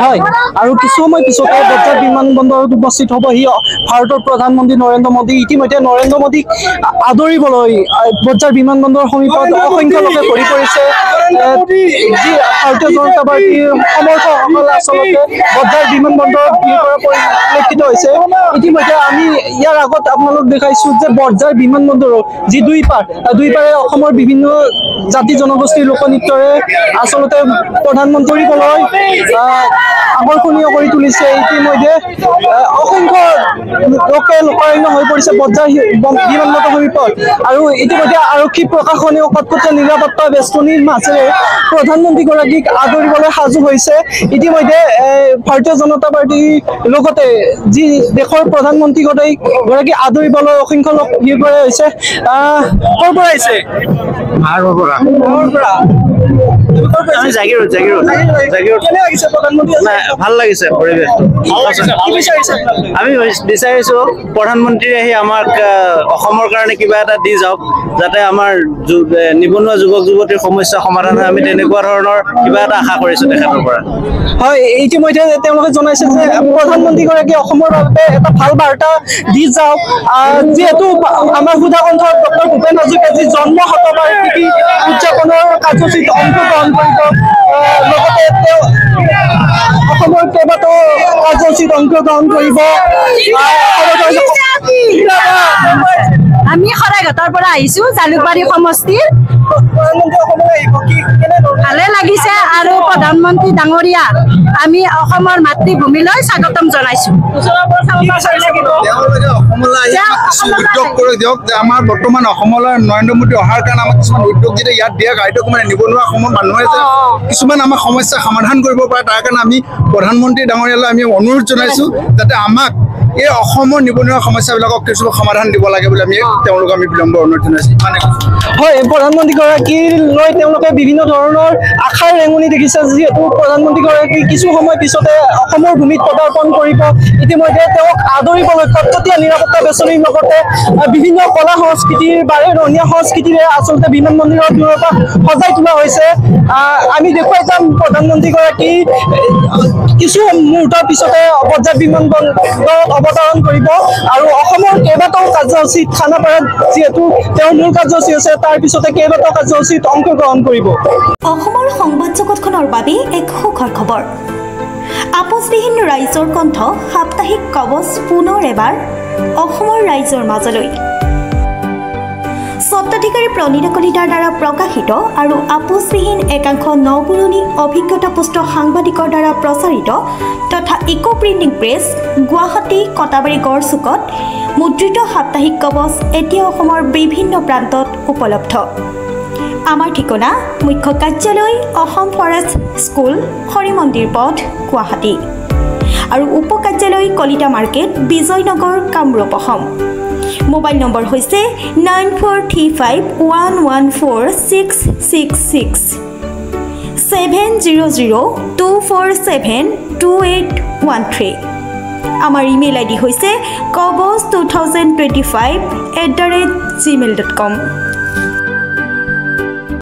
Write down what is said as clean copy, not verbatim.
হয় আৰু কিছু সময় পিছতে বৰঝাৰ বিমানবন্দৰত উপস্থিত হ'বহি ভাৰতৰ প্ৰধানমন্ত্ৰী নৰেন্দ্ৰ মোদী। ইতিমধ্যে নৰেন্দ্ৰ মোদীক আদৰিবলৈ বৰঝাৰ বিমানবন্দৰৰ সমীপত অসংখ্য লোকে ভৰি পৰিছে। যি ভাৰতীয় জনতা পাৰ্টীৰ সমৰ্থকসকলে আচলতে বৰঝাৰ বিমানবন্দৰত ভিৰ কৰা পৰিলক্ষিত হৈছে। ইতিমধ্যে আমি ইয়াৰ আগত আপোনালোক দেখাইছো যে বৰঝাৰ বিমানবন্দৰৰ যি দুই পাৰে অসমৰ বিভিন্ন জাতি জনগোষ্ঠীৰ লোকনৃত্যৰে আচলতে প্ৰধানমন্ত্ৰীলৈ আকৰ্ষণীয় কৰি তুলিছে। ইতিমধ্যে অসংখ্য লোকে লোকাৰণ্য হৈ পৰিছে বৰঝাৰ বিমানবন্দৰৰ সমীপত আৰু ইতিমধ্যে আৰক্ষী প্ৰশাসনেও কটকটীয়া নিৰাপত্তা বেষ্টনীৰ মাজেৰে প্ৰধানমন্ত্ৰীগৰাকীক আদৰিবলৈ সাজু হৈছে। ইতিমধ্যে ভাৰতীয় জনতা পাৰ্টীৰ লগতে যি দেশৰ প্ৰধানমন্ত্ৰীগৰাকী আদৰিবলৈ অসংখ্য লোক ভিৰ কৰা হৈছে। ক'ৰ পৰা আহিছে? ভাল লাগিছে পৰিৱেশটো। আমি বিচাৰিছো প্ৰধানমন্ত্ৰীয়ে আহি আমাক অসমৰ কাৰণে কিবা এটা দি যাওক, যাতে আমাৰ নিবনুৱা যুৱক যুৱতীৰ সমস্যা সমাধান হয়। আমি তেনেকুৱা ধৰণৰ কিবা এটা আশা কৰিছো তেখেতৰ পৰা। হয়, ইতিমধ্যে তেওঁলোকে জনাইছে যে প্ৰধানমন্ত্ৰীগৰাকীয়ে অসমৰ বাবে এটা ভাল বাৰ্তা দি যাওক। যিহেতু আমাৰ সুধাকণ্ঠ ডক্টৰ ভূপেন হাজৰিকাৰ যি জন্ম শতবাৰ্ষিকী উদযাপনৰ কাৰ্যসূচীত অংশগ্ৰহণ কৰিব, লগতে তেওঁ অসমৰ কেইবাটাও কাৰ্যসূচীত অংশগ্ৰহণ কৰিব। আমি শৰাইঘাটৰ পৰা আহিছো, জালুকবাৰী সমষ্টিৰ। ভালে লাগিছে আৰু প্ৰধানমন্ত্ৰী ডাঙৰীয়া আমি অসমৰ মাতৃভূমিলৈ স্বাগতম জনাইছো। আমাৰ বৰ্তমান অসমলৈ নৰেন্দ্ৰ মোদী অহাৰ কাৰণে আমাক কিছুমান উদ্যোগ যেতিয়া ইয়াত দিয়া গাড়ীটোক মানে নিবনুৱা অসমৰ মানুহে যে কিছুমান আমাৰ সমস্যা সমাধান কৰিব পাৰে, তাৰ কাৰণে আমি প্ৰধানমন্ত্ৰী ডাঙৰীয়ালৈ আমি অনুৰোধ জনাইছো যাতে আমাক এই অসমৰ নিবনুৱা সমস্যাবিলাকক কিছু সমাধান দিব লাগে বুলি আমি তেওঁলোকক আমি বিলম্ব অনুৰোধ জনাইছো। হয়, প্ৰধানমন্ত্ৰীগৰাকীলৈ তেওঁলোকে বিভিন্ন ধৰণৰ আশাৰ ৰেঙনি দেখিছে। যিহেতু প্ৰধানমন্ত্ৰীগৰাকী কিছু সময় পিছতে অসমৰ ভূমিত পদাৰ্পণ কৰিব। ইতিমধ্যে তেওঁক আদৰিবলৈ কটকটীয়া নিৰাপত্তা বেষ্টনীৰ লগতে বিভিন্ন কলা সংস্কৃতিৰ ৰঙীয়া সংস্কৃতিৰে আচলতে বিমানবন্দৰৰ দূৰৰ পৰা সজাই তোলা হৈছে। আমি দেখুৱাই যাম প্ৰধানমন্ত্ৰীগৰাকী কিছু মুহূৰ্তৰ পিছতে বৰঝাৰ বিমানবন্দৰত অৱতৰণ কৰিব আৰু অসমৰ কেইবাটাও কাৰ্যসূচীত খানাপাৰাত যিহেতু তেওঁৰ মূল কাৰ্যসূচী আছে, তাৰ পিছতে কেইবাটাও কাৰ্যসূচীত অংশগ্ৰহণ কৰিব। অসমৰ সংবাদ জগতখনৰ বাবে এক সুখৰ খবৰ। আপোচবিহীন ৰাইজৰ কণ্ঠ সাপ্তাহিক কবচ পুনৰ এবাৰ অসমৰ ৰাইজৰ মাজলৈ। স্বত্বাধিকাৰী প্ৰণীতা কলিতাৰ দ্বাৰা প্ৰকাশিত আৰু আপোচবিহীন একাংশ নপুৰণি অভিজ্ঞতাপুষ্ট সাংবাদিকৰ দ্বাৰা প্ৰচাৰিত তথা eco printing press Guwahati Katabari গড়চুকত মুদ্ৰিত সাপ্তাহিক কবচ এতিয়া অসমৰ বিভিন্ন প্ৰান্তত উপলব্ধ। আমাৰ ঠিকনা মুখ্য কাৰ্যালয় অসম ফৰেষ্ট স্কুল হৰিমন্দিৰ পথ গুৱাহাটী আৰু উপ কাৰ্যালয় Kalita market Bijoynagar Kamrup Assam. Mobile number হৈছে 9435114666 70024728813। আমাৰ ইমেইল আইডি হৈছে kobos2025@gmail.com।